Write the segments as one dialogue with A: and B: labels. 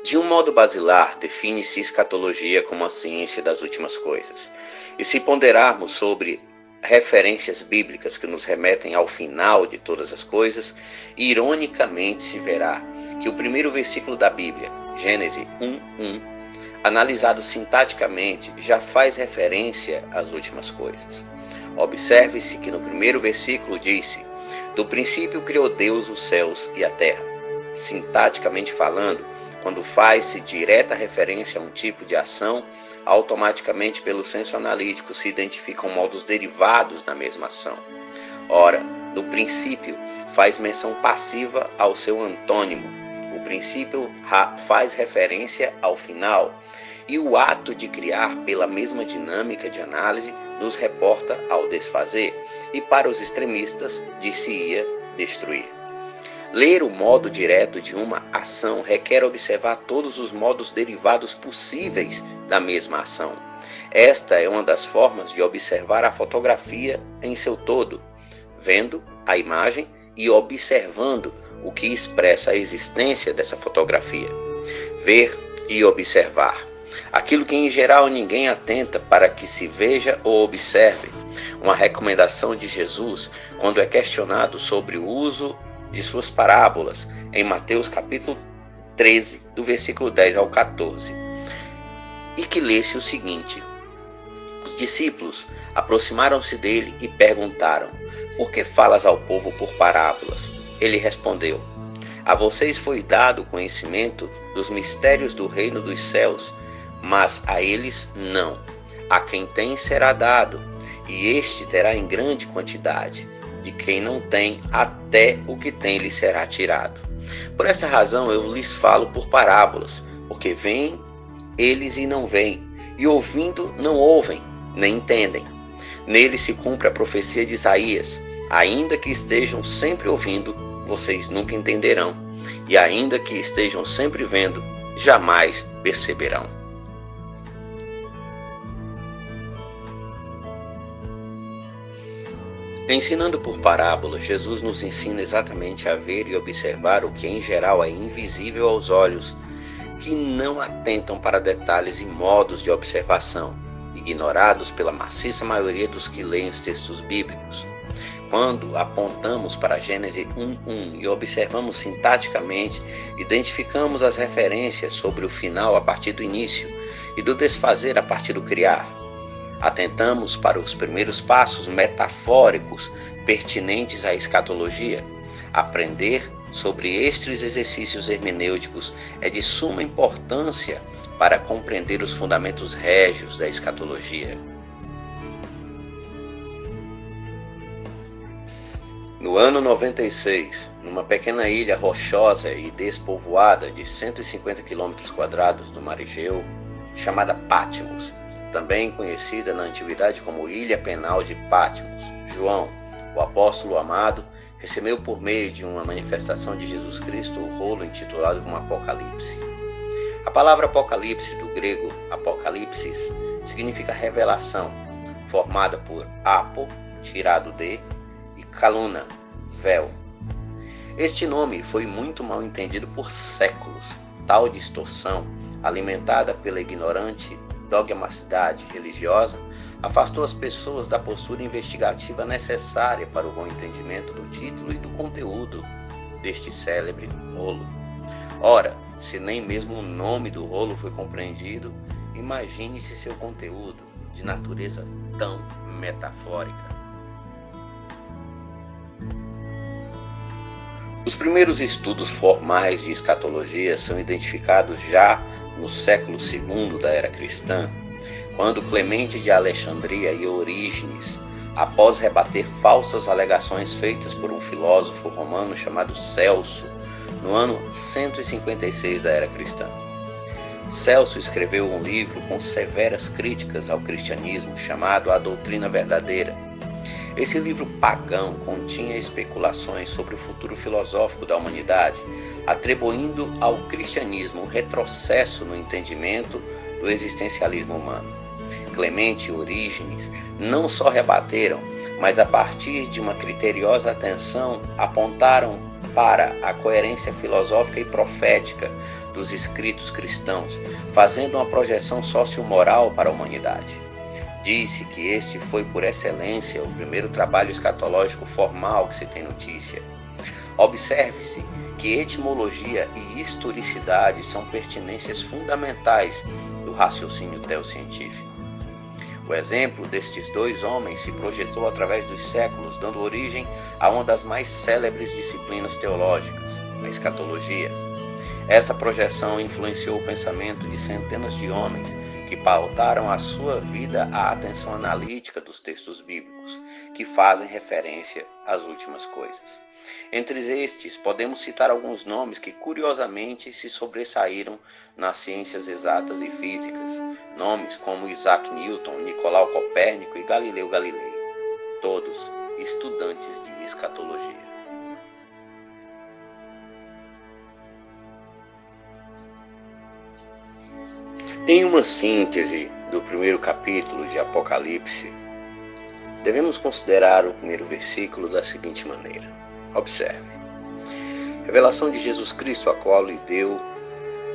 A: De um modo basilar, define-se escatologia como a ciência das últimas coisas. E se ponderarmos sobre referências bíblicas que nos remetem ao final de todas as coisas, ironicamente se verá que o primeiro versículo da Bíblia, Gênesis 1:1, analisado sintaticamente, já faz referência às últimas coisas. Observe-se que no primeiro versículo disse: "Do princípio criou Deus os céus e a terra." Sintaticamente falando, quando faz-se direta referência a um tipo de ação, automaticamente pelo senso analítico se identificam modos derivados da mesma ação. Ora, no princípio faz menção passiva ao seu antônimo. O princípio faz referência ao final, e o ato de criar, pela mesma dinâmica de análise, nos reporta ao desfazer, e para os extremistas, dir-se-ia destruir. Ler o modo direto de uma ação requer observar todos os modos derivados possíveis da mesma ação. Esta é uma das formas de observar a fotografia em seu todo, vendo a imagem e observando o que expressa a existência dessa fotografia. Ver e observar. Aquilo que em geral ninguém atenta para que se veja ou observe. Uma recomendação de Jesus quando é questionado sobre o uso de suas parábolas em Mateus capítulo 13, do versículo 10 ao 14. E que lesse o seguinte: os discípulos aproximaram-se dele e perguntaram: "Por que falas ao povo por parábolas?" Ele respondeu: "A vocês foi dado o conhecimento dos mistérios do reino dos céus, mas a eles não. A quem tem será dado, e este terá em grande quantidade. De quem não tem, até o que tem lhe será tirado. Por essa razão eu lhes falo por parábolas, porque veem eles e não veem, e ouvindo não ouvem, nem entendem. Nele se cumpre a profecia de Isaías: ainda que estejam sempre ouvindo, vocês nunca entenderão, e ainda que estejam sempre vendo, jamais perceberão." Ensinando por parábolas, Jesus nos ensina exatamente a ver e observar o que em geral é invisível aos olhos, que não atentam para detalhes e modos de observação, ignorados pela maciça maioria dos que leem os textos bíblicos. Quando apontamos para Gênesis 1:1 e observamos sintaticamente, identificamos as referências sobre o final a partir do início e do desfazer a partir do criar. Atentamos para os primeiros passos metafóricos pertinentes à escatologia. Aprender sobre estes exercícios hermenêuticos é de suma importância para compreender os fundamentos régios da escatologia. No ano 96, numa pequena ilha rochosa e despovoada de 150 km² do mar Egeu, chamada Patmos, também conhecida na antiguidade como Ilha Penal de Patmos, João, o apóstolo amado, recebeu por meio de uma manifestação de Jesus Cristo o rolo intitulado como Apocalipse. A palavra Apocalipse, do grego Apocalipsis, significa revelação, formada por apo, tirado de, e kaluna, véu. Este nome foi muito mal entendido por séculos. Tal distorção, alimentada pela ignorante dogmacidade religiosa, afastou as pessoas da postura investigativa necessária para o bom entendimento do título e do conteúdo deste célebre rolo. Ora, se nem mesmo o nome do rolo foi compreendido, imagine-se seu conteúdo, de natureza tão metafórica. Os primeiros estudos formais de escatologia são identificados já no século II da era cristã, quando Clemente de Alexandria e Orígenes, após rebater falsas alegações feitas por um filósofo romano chamado Celso, no ano 156 da era cristã. Celso escreveu um livro com severas críticas ao cristianismo chamado A Doutrina Verdadeira. Esse livro pagão continha especulações sobre o futuro filosófico da humanidade, atribuindo ao cristianismo um retrocesso no entendimento do existencialismo humano. Clemente e Orígenes não só rebateram, mas a partir de uma criteriosa atenção apontaram para a coerência filosófica e profética dos escritos cristãos, fazendo uma projeção sociomoral para a humanidade. Disse que este foi, por excelência, o primeiro trabalho escatológico formal que se tem notícia. Observe-se que etimologia e historicidade são pertinências fundamentais do raciocínio teocientífico. O exemplo destes dois homens se projetou através dos séculos, dando origem a uma das mais célebres disciplinas teológicas, a escatologia. Essa projeção influenciou o pensamento de centenas de homens que pautaram a sua vida à atenção analítica dos textos bíblicos, que fazem referência às últimas coisas. Entre estes, podemos citar alguns nomes que curiosamente se sobressaíram nas ciências exatas e físicas, nomes como Isaac Newton, Nicolau Copérnico e Galileu Galilei, todos estudantes de escatologia. Em uma síntese do primeiro capítulo de Apocalipse, devemos considerar o primeiro versículo da seguinte maneira. Observe. Revelação de Jesus Cristo, a qual lhe deu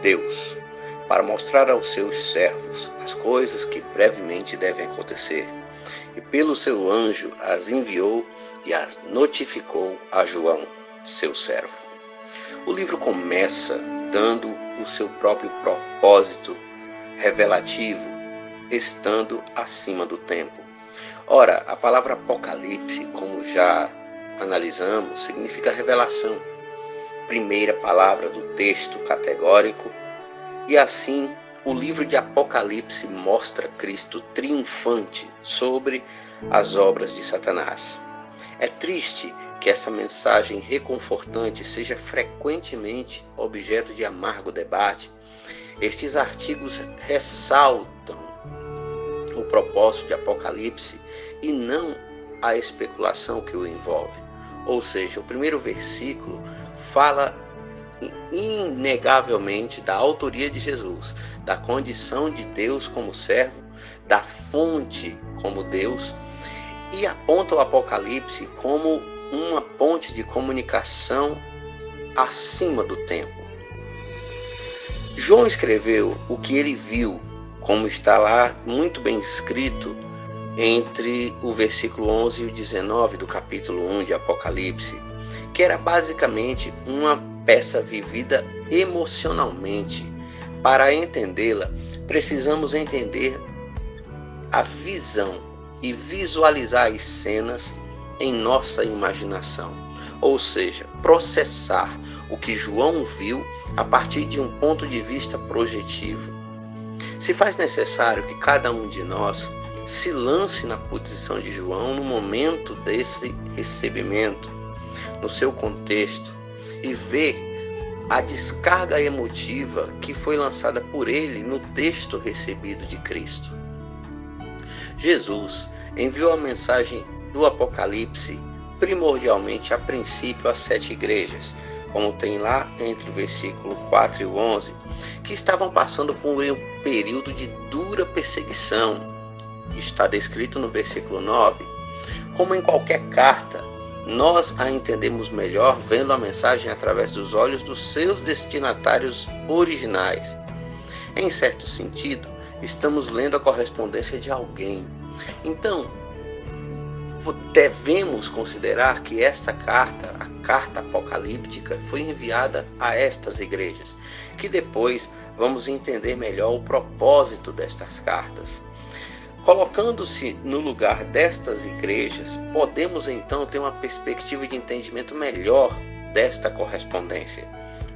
A: Deus, para mostrar aos seus servos as coisas que brevemente devem acontecer, e pelo seu anjo as enviou e as notificou a João, seu servo. O livro começa dando o seu próprio propósito revelativo, estando acima do tempo. Ora, a palavra Apocalipse, como já analisamos, significa revelação, primeira palavra do texto categórico, e assim o livro de Apocalipse mostra Cristo triunfante sobre as obras de Satanás. É triste que essa mensagem reconfortante seja frequentemente objeto de amargo debate. Estes artigos ressaltam o propósito de Apocalipse e não a especulação que o envolve. Ou seja, o primeiro versículo fala inegavelmente da autoria de Jesus, da condição de Deus como servo, da fonte como Deus, e aponta o Apocalipse como uma ponte de comunicação acima do tempo. João escreveu o que ele viu, como está lá muito bem escrito entre o versículo 11 e o 19 do capítulo 1 de Apocalipse, que era basicamente uma peça vivida emocionalmente. Para entendê-la, precisamos entender a visão e visualizar as cenas em nossa imaginação, ou seja, processar o que João viu a partir de um ponto de vista projetivo. Se faz necessário que cada um de nós se lance na posição de João no momento desse recebimento, no seu contexto, e ver a descarga emotiva que foi lançada por ele no texto recebido de Cristo. Jesus enviou a mensagem do Apocalipse primordialmente a princípio às 7 igrejas, como tem lá entre o versículo 4 e o 11, que estavam passando por um período de dura perseguição. Está descrito no versículo 9. Como em qualquer carta, nós a entendemos melhor vendo a mensagem através dos olhos dos seus destinatários originais. Em certo sentido, estamos lendo a correspondência de alguém. Então, devemos considerar que esta carta, a carta apocalíptica, foi enviada a estas igrejas, que depois vamos entender melhor o propósito destas cartas. Colocando-se no lugar destas igrejas, podemos então ter uma perspectiva de entendimento melhor desta correspondência.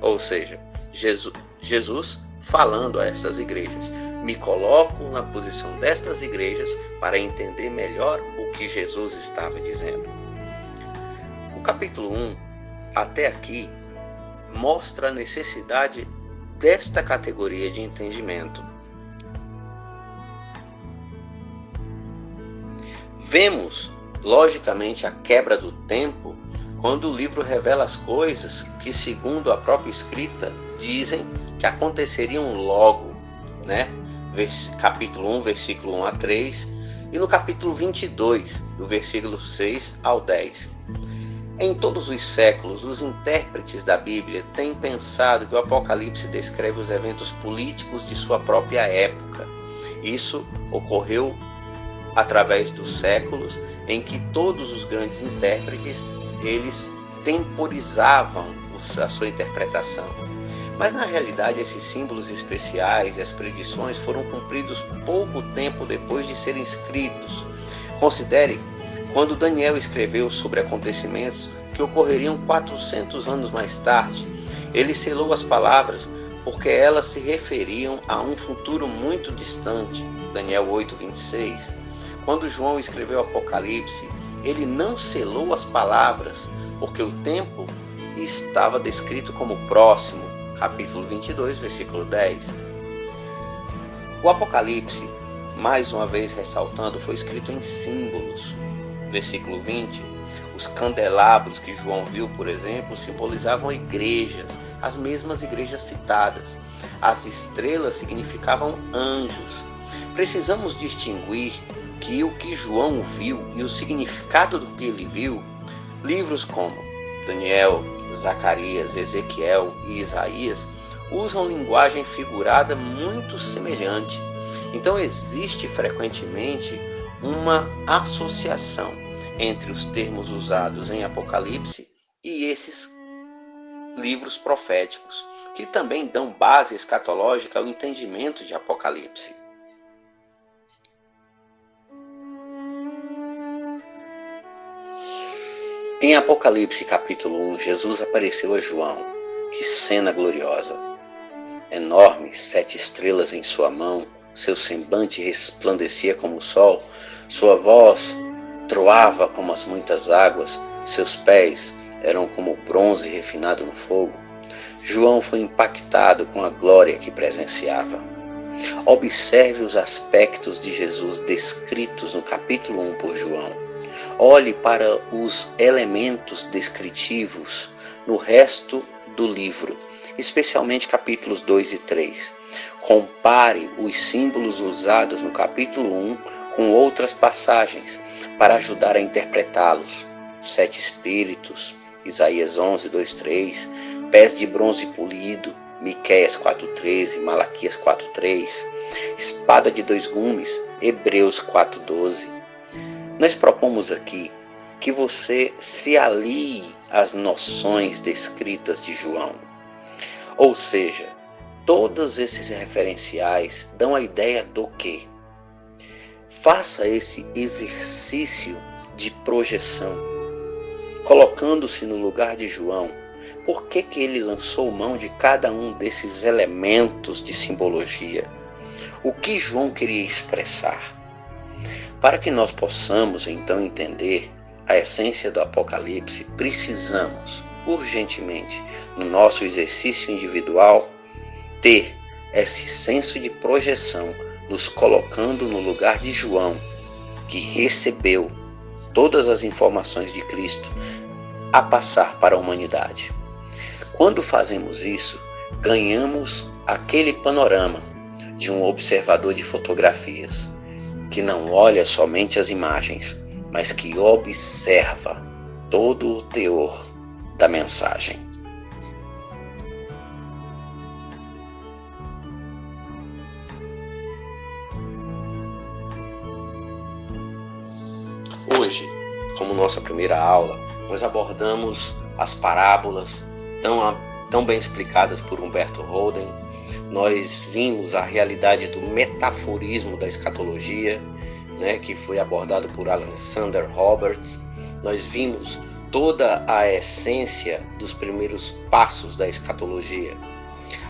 A: Ou seja, Jesus falando a essas igrejas. Me coloco na posição destas igrejas para entender melhor o que Jesus estava dizendo. O capítulo 1, até aqui, mostra a necessidade desta categoria de entendimento. Vemos, logicamente, a quebra do tempo quando o livro revela as coisas que, segundo a própria escrita, dizem que aconteceriam logo, né? Capítulo 1, versículo 1 a 3, e no capítulo 22, do versículo 6 ao 10. Em todos os séculos, os intérpretes da Bíblia têm pensado que o Apocalipse descreve os eventos políticos de sua própria época. Isso ocorreu através dos séculos, em que todos os grandes intérpretes, eles temporizavam a sua interpretação. Mas na realidade esses símbolos especiais e as predições foram cumpridos pouco tempo depois de serem escritos. Considere quando Daniel escreveu sobre acontecimentos que ocorreriam 400 anos mais tarde. Ele selou as palavras porque elas se referiam a um futuro muito distante. Daniel 8:26. Quando João escreveu Apocalipse, ele não selou as palavras porque o tempo estava descrito como próximo. Capítulo 22, versículo 10. O Apocalipse, mais uma vez ressaltando, foi escrito em símbolos. Versículo 20. Os candelabros que João viu, por exemplo, simbolizavam igrejas, as mesmas igrejas citadas. As estrelas significavam anjos. Precisamos distinguir que o que João viu e o significado do que ele viu, livros como Daniel, Zacarias, Ezequiel e Isaías usam linguagem figurada muito semelhante. Então existe frequentemente uma associação entre os termos usados em Apocalipse e esses livros proféticos, que também dão base escatológica ao entendimento de Apocalipse. Em Apocalipse capítulo 1, Jesus apareceu a João. Que cena gloriosa! Enorme, 7 estrelas em sua mão, seu semblante resplandecia como o sol, sua voz troava como as muitas águas, seus pés eram como bronze refinado no fogo. João foi impactado com a glória que presenciava. Observe os aspectos de Jesus descritos no capítulo 1 por João. Olhe para os elementos descritivos no resto do livro, especialmente capítulos 2 e 3. Compare os símbolos usados no capítulo 1 com outras passagens para ajudar a interpretá-los. 7 espíritos, Isaías 11, 2, 3, pés de bronze polido, Miqueias 4:13, Malaquias 4:3, espada de 2 gumes, Hebreus 4:12. Nós propomos aqui que você se alie às noções descritas de João. Ou seja, todos esses referenciais dão a ideia do quê? Faça esse exercício de projeção, colocando-se no lugar de João. Por que ele lançou mão de cada um desses elementos de simbologia? O que João queria expressar? Para que nós possamos então entender a essência do Apocalipse, precisamos urgentemente, no nosso exercício individual, ter esse senso de projeção, nos colocando no lugar de João, que recebeu todas as informações de Cristo a passar para a humanidade. Quando fazemos isso, ganhamos aquele panorama de um observador de fotografias, que não olha somente as imagens, mas que observa todo o teor da mensagem. Hoje, como nossa primeira aula, nós abordamos as parábolas tão bem explicadas por Humberto Holden. Nós vimos a realidade do metaforismo da escatologia, que foi abordado por Alexander Roberts. Nós vimos toda a essência dos primeiros passos da escatologia.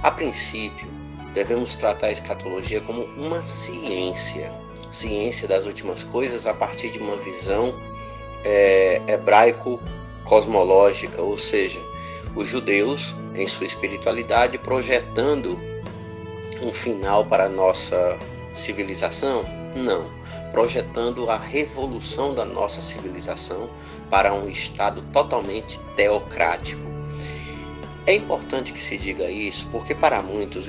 A: A princípio, devemos tratar a escatologia como uma ciência das últimas coisas a partir de uma visão hebraico-cosmológica, ou seja, os judeus, em sua espiritualidade, projetando um final para a nossa civilização? Não. Projetando a revolução da nossa civilização para um estado totalmente teocrático. É importante que se diga isso, porque para muitos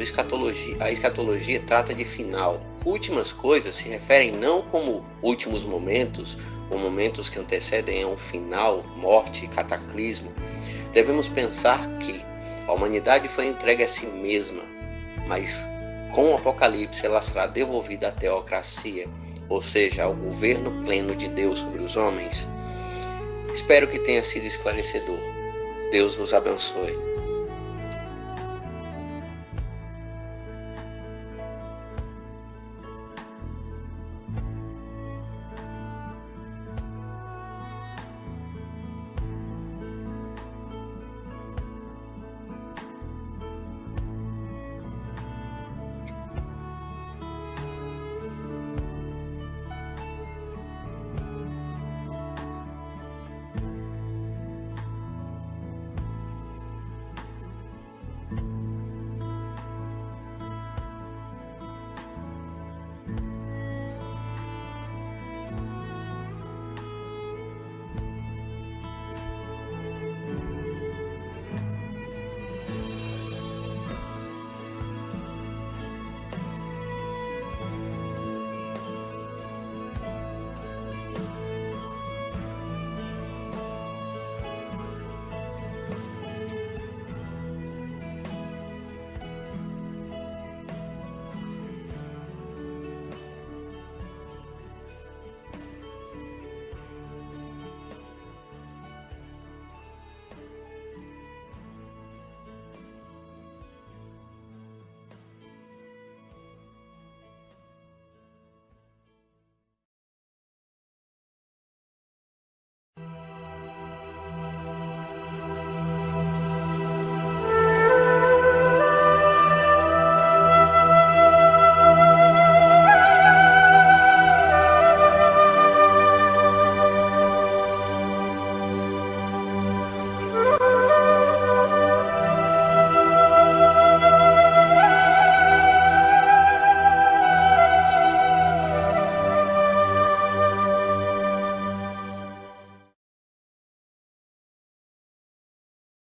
A: a escatologia trata de final. Últimas coisas se referem não como últimos momentos ou momentos que antecedem a um final, morte e cataclismo, devemos pensar que a humanidade foi entregue a si mesma, mas com o Apocalipse ela será devolvida à teocracia, ou seja, ao governo pleno de Deus sobre os homens. Espero que tenha sido esclarecedor. Deus vos abençoe.